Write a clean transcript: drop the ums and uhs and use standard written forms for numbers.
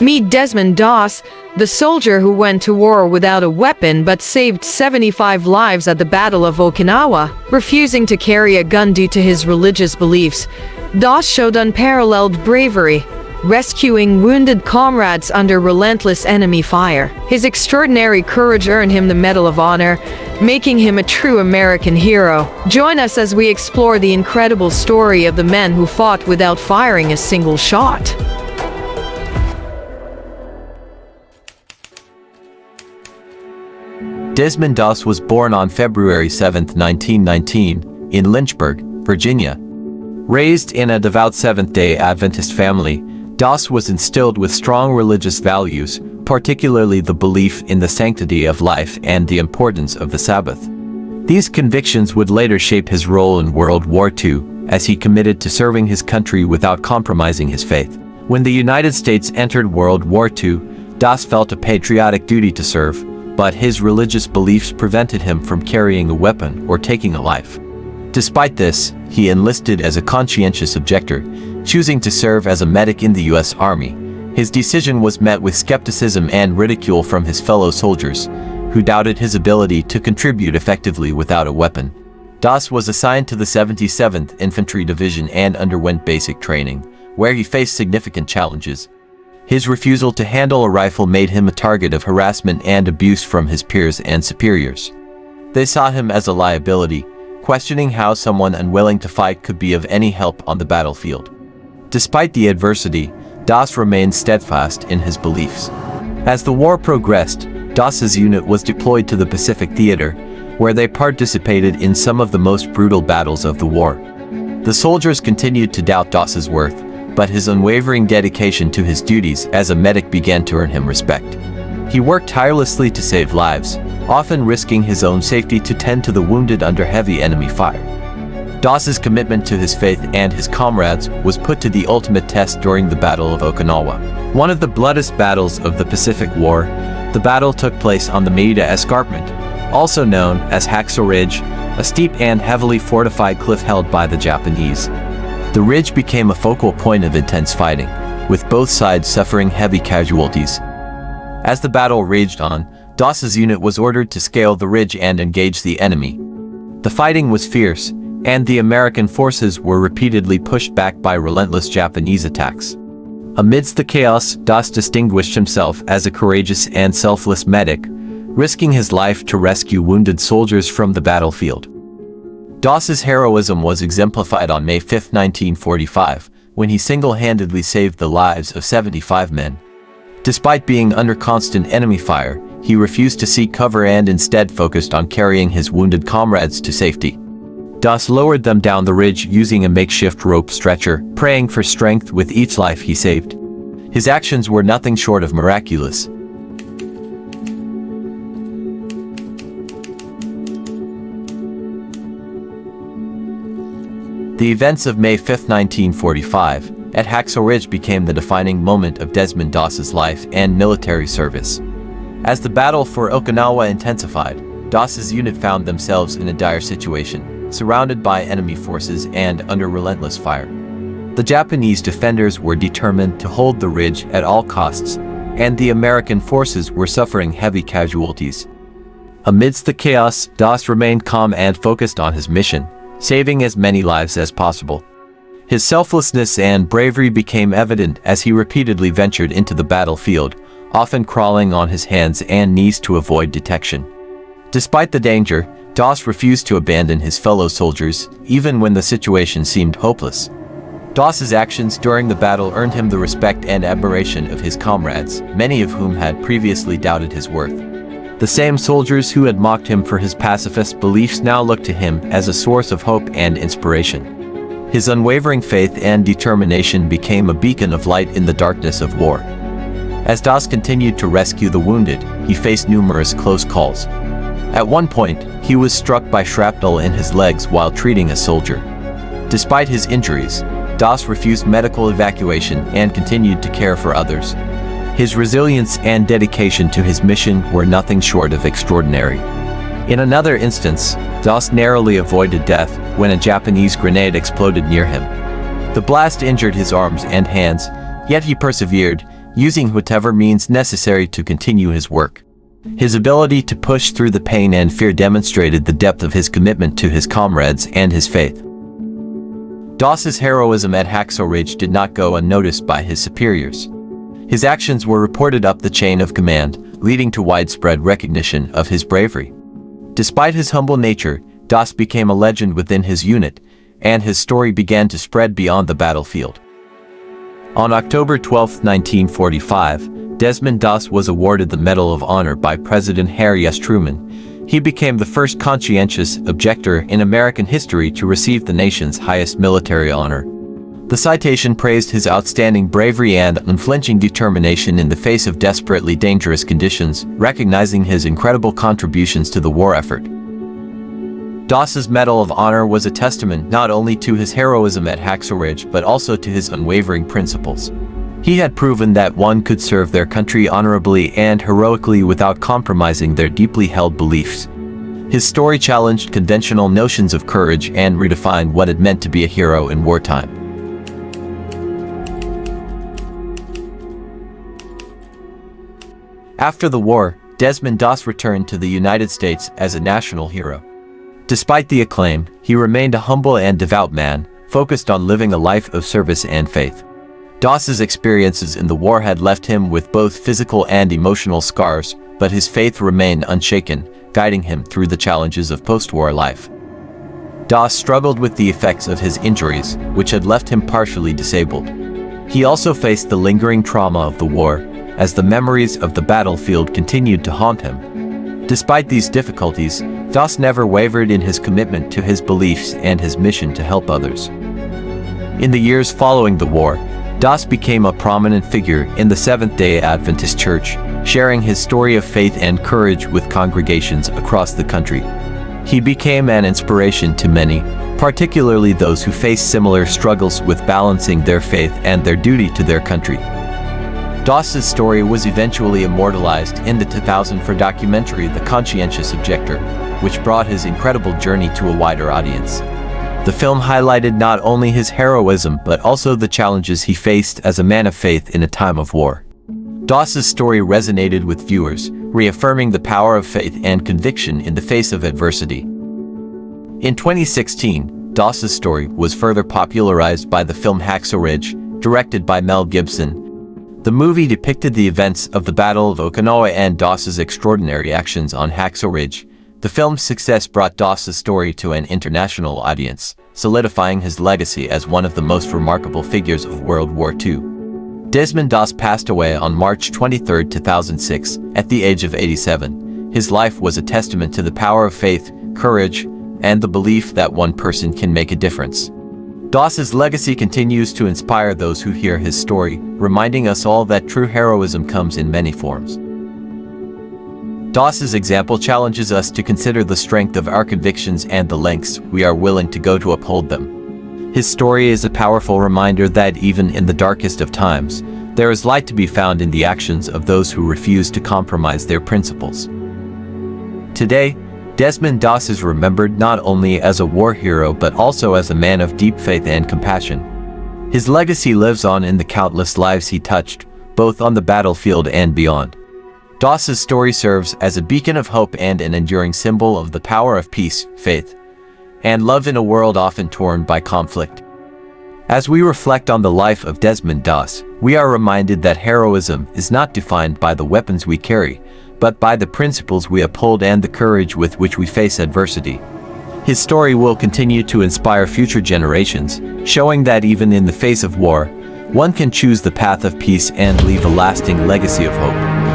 Meet Desmond Doss, the soldier who went to war without a weapon but saved 75 lives at the Battle of Okinawa, refusing to carry a gun due to his religious beliefs. Doss showed unparalleled bravery, rescuing wounded comrades under relentless enemy fire. His extraordinary courage earned him the Medal of Honor, making him a true American hero. Join us as we explore the incredible story of the men who fought without firing a single shot. Desmond Doss was born on February 7, 1919, in Lynchburg, Virginia. Raised in a devout Seventh-day Adventist family, Doss was instilled with strong religious values, particularly the belief in the sanctity of life and the importance of the Sabbath. These convictions would later shape his role in World War II, as he committed to serving his country without compromising his faith. When the United States entered World War II, Doss felt a patriotic duty to serve, but his religious beliefs prevented him from carrying a weapon or taking a life. Despite this, he enlisted as a conscientious objector, choosing to serve as a medic in the U.S. Army. His decision was met with skepticism and ridicule from his fellow soldiers, who doubted his ability to contribute effectively without a weapon. Doss was assigned to the 77th Infantry Division and underwent basic training, where he faced significant challenges. His refusal to handle a rifle made him a target of harassment and abuse from his peers and superiors. They saw him as a liability, questioning how someone unwilling to fight could be of any help on the battlefield. Despite the adversity, Doss remained steadfast in his beliefs. As the war progressed, Doss's unit was deployed to the Pacific Theater, where they participated in some of the most brutal battles of the war. The soldiers continued to doubt Doss's worth, but his unwavering dedication to his duties as a medic began to earn him respect. He worked tirelessly to save lives, often risking his own safety to tend to the wounded under heavy enemy fire. Doss's commitment to his faith and his comrades was put to the ultimate test during the Battle of Okinawa. One of the bloodiest battles of the Pacific War, the battle took place on the Maeda Escarpment, also known as Hacksaw Ridge, a steep and heavily fortified cliff held by the Japanese. The ridge became a focal point of intense fighting, with both sides suffering heavy casualties. As the battle raged on, Doss's unit was ordered to scale the ridge and engage the enemy. The fighting was fierce, and the American forces were repeatedly pushed back by relentless Japanese attacks. Amidst the chaos, Doss distinguished himself as a courageous and selfless medic, risking his life to rescue wounded soldiers from the battlefield. Doss's heroism was exemplified on May 5, 1945, when he single-handedly saved the lives of 75 men. Despite being under constant enemy fire, he refused to seek cover and instead focused on carrying his wounded comrades to safety. Doss lowered them down the ridge using a makeshift rope stretcher, praying for strength with each life he saved. His actions were nothing short of miraculous. The events of May 5, 1945, at Hacksaw Ridge became the defining moment of Desmond Doss's life and military service. As the battle for Okinawa intensified, Doss's unit found themselves in a dire situation, surrounded by enemy forces and under relentless fire. The Japanese defenders were determined to hold the ridge at all costs, and the American forces were suffering heavy casualties. Amidst the chaos, Doss remained calm and focused on his mission, saving as many lives as possible. His selflessness and bravery became evident as he repeatedly ventured into the battlefield, often crawling on his hands and knees to avoid detection. Despite the danger, Doss refused to abandon his fellow soldiers, even when the situation seemed hopeless. Doss's actions during the battle earned him the respect and admiration of his comrades, many of whom had previously doubted his worth. The same soldiers who had mocked him for his pacifist beliefs now looked to him as a source of hope and inspiration. His unwavering faith and determination became a beacon of light in the darkness of war. As Doss continued to rescue the wounded, he faced numerous close calls. At one point, he was struck by shrapnel in his legs while treating a soldier. Despite his injuries, Doss refused medical evacuation and continued to care for others. His resilience and dedication to his mission were nothing short of extraordinary. In another instance, Doss narrowly avoided death when a Japanese grenade exploded near him. The blast injured his arms and hands, yet he persevered, using whatever means necessary to continue his work. His ability to push through the pain and fear demonstrated the depth of his commitment to his comrades and his faith. Doss's heroism at Hacksaw Ridge did not go unnoticed by his superiors. His actions were reported up the chain of command, leading to widespread recognition of his bravery. Despite his humble nature, Doss became a legend within his unit, and his story began to spread beyond the battlefield. On October 12, 1945, Desmond Doss was awarded the Medal of Honor by President Harry S. Truman. He became the first conscientious objector in American history to receive the nation's highest military honor. The citation praised his outstanding bravery and unflinching determination in the face of desperately dangerous conditions, recognizing his incredible contributions to the war effort. Doss's Medal of Honor was a testament not only to his heroism at Hacksaw Ridge but also to his unwavering principles. He had proven that one could serve their country honorably and heroically without compromising their deeply held beliefs. His story challenged conventional notions of courage and redefined what it meant to be a hero in wartime. After the war, Desmond Doss returned to the United States as a national hero. Despite the acclaim, he remained a humble and devout man, focused on living a life of service and faith. Doss's experiences in the war had left him with both physical and emotional scars, but his faith remained unshaken, guiding him through the challenges of post-war life. Doss struggled with the effects of his injuries, which had left him partially disabled. He also faced the lingering trauma of the war, as the memories of the battlefield continued to haunt him. Despite these difficulties, Doss never wavered in his commitment to his beliefs and his mission to help others. In the years following the war, Doss became a prominent figure in the Seventh-day Adventist Church, sharing his story of faith and courage with congregations across the country. He became an inspiration to many, particularly those who faced similar struggles with balancing their faith and their duty to their country. Doss's story was eventually immortalized in the 2004 documentary The Conscientious Objector, which brought his incredible journey to a wider audience. The film highlighted not only his heroism but also the challenges he faced as a man of faith in a time of war. Doss's story resonated with viewers, reaffirming the power of faith and conviction in the face of adversity. In 2016, Doss's story was further popularized by the film Hacksaw Ridge, directed by Mel Gibson. The movie depicted the events of the Battle of Okinawa and Doss's extraordinary actions on Hacksaw Ridge. The film's success brought Doss's story to an international audience, solidifying his legacy as one of the most remarkable figures of World War II. Desmond Doss passed away on March 23, 2006, at the age of 87. His life was a testament to the power of faith, courage, and the belief that one person can make a difference. Doss's legacy continues to inspire those who hear his story, reminding us all that true heroism comes in many forms. Doss's example challenges us to consider the strength of our convictions and the lengths we are willing to go to uphold them. His story is a powerful reminder that even in the darkest of times, there is light to be found in the actions of those who refuse to compromise their principles. Today, Desmond Doss is remembered not only as a war hero but also as a man of deep faith and compassion. His legacy lives on in the countless lives he touched, both on the battlefield and beyond. Doss's story serves as a beacon of hope and an enduring symbol of the power of peace, faith, and love in a world often torn by conflict. As we reflect on the life of Desmond Doss, we are reminded that heroism is not defined by the weapons we carry, but by the principles we uphold and the courage with which we face adversity. His story will continue to inspire future generations, showing that even in the face of war, one can choose the path of peace and leave a lasting legacy of hope.